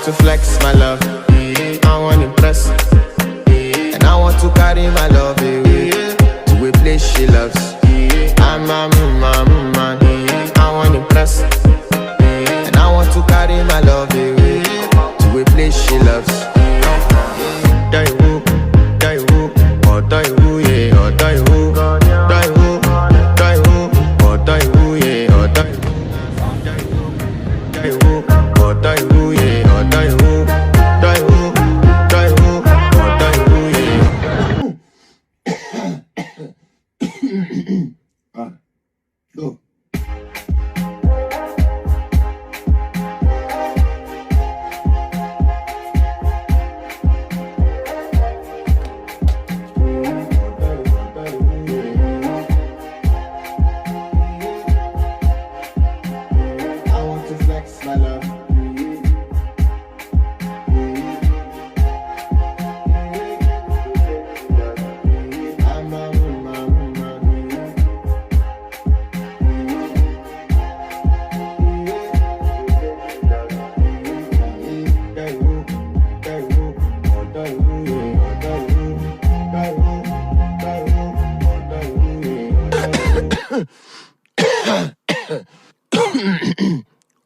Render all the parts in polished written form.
want to flex my love, I want to impress, and I want to carry my love away to a place she loves. I'm a man, I want to impress, and I want to carry my love away to a place she loves. Die who, or die who, yeah, or die who, die who, or die who, yeah, or die who, or die who, yeah, or die who, or die who, yeah. Go. My love.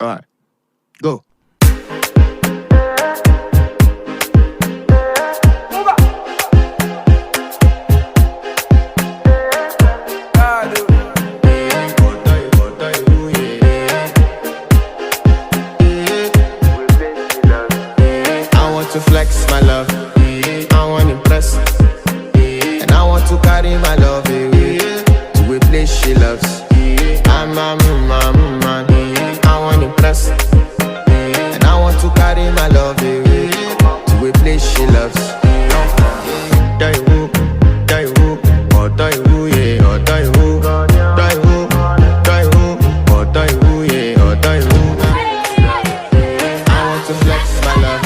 All right, go. To flex my love, I want to impress, and I want to carry my love away to a place she loves. I'm a man, I want to impress, and I want to carry my love away to a place she loves. Die who, or die who, yeah, or die who, die who, or die who, yeah, or die who. I want to flex my love.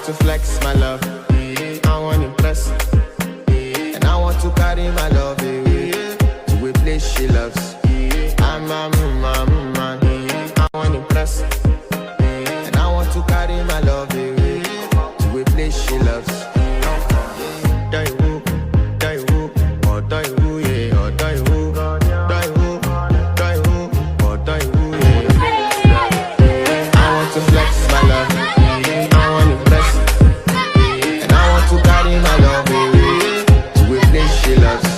To flex my love, I want to impress, and I want to carry my love away to a place she loves. I'm a man, I want to impress, and I want to carry my love away to a place she loves. Die who, or die who, yeah, or die who, or die who, yeah. I want to flex my love. My love away to a place she loves.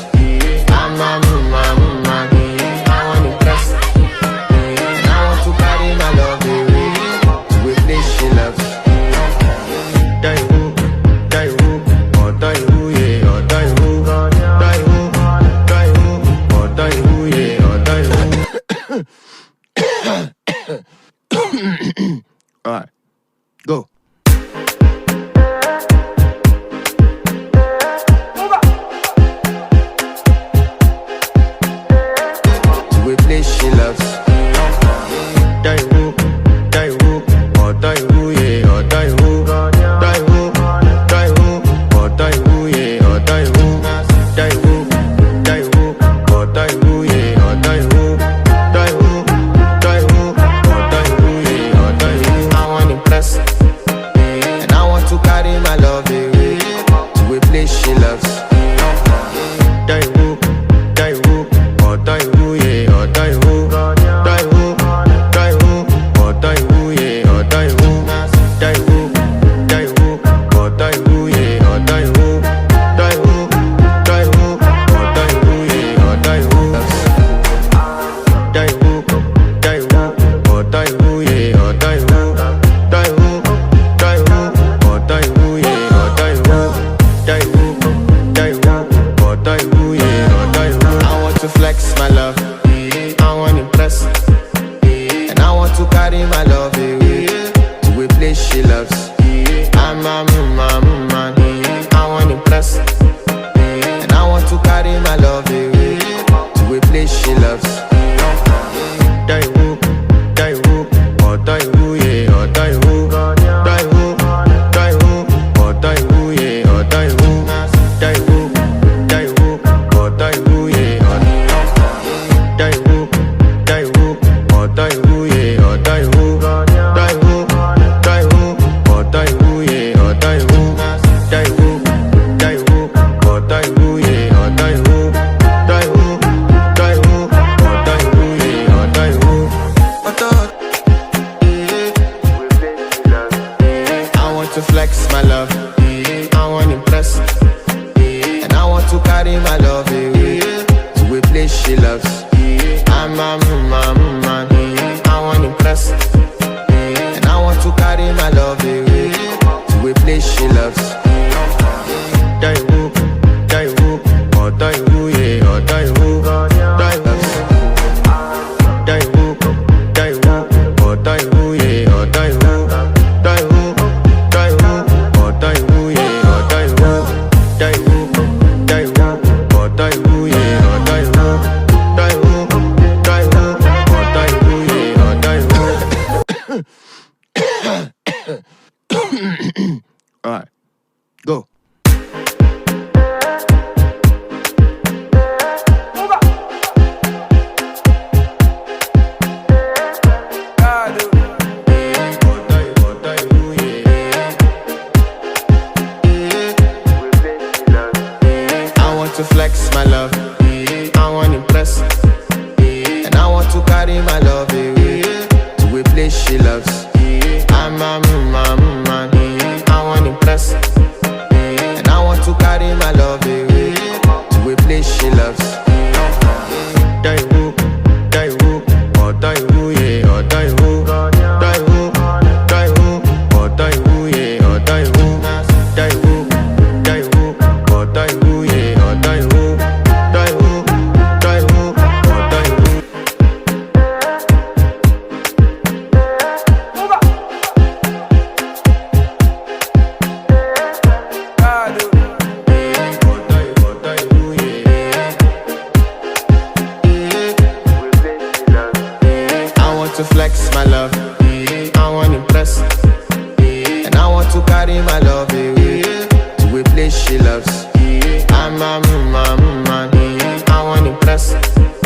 I'm a man, to carry my love away to a place she loves. I'm a man, I want impress. And I want to carry my love away to a place she loves. Die who, or die who, yeah, or die who, die loves. Die who, or die who, yeah, or die who, die who, or die who, yeah, or die who, die who, or die who, yeah, or die who, die who, or die who, yeah, or die who. All right, go. To flex my love, I want impress. And I want to carry my love away to a place she loves. I'm a man, I want impress. And I want to carry my love away to a place she loves. Die who, or die who, yeah, or die who, die who, or die who, yeah, or die who, die who, or die who, yeah. To flex my love, I want impress. And I want to carry my love away to a place she loves. I'm a man, I want impress.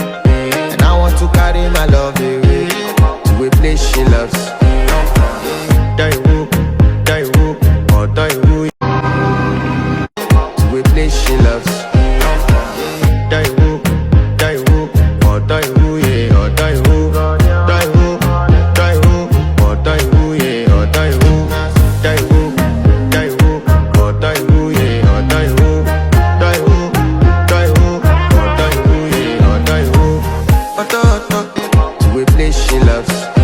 And I want to carry my love away to a place she loves. Die who, or die who, to a place she loves. Die who, or die who, yeah, or die who, die who, or die who, yeah, or die who, die who, or die who, yeah, or die who, die who, or die who, yeah, or die who, to a place she loves.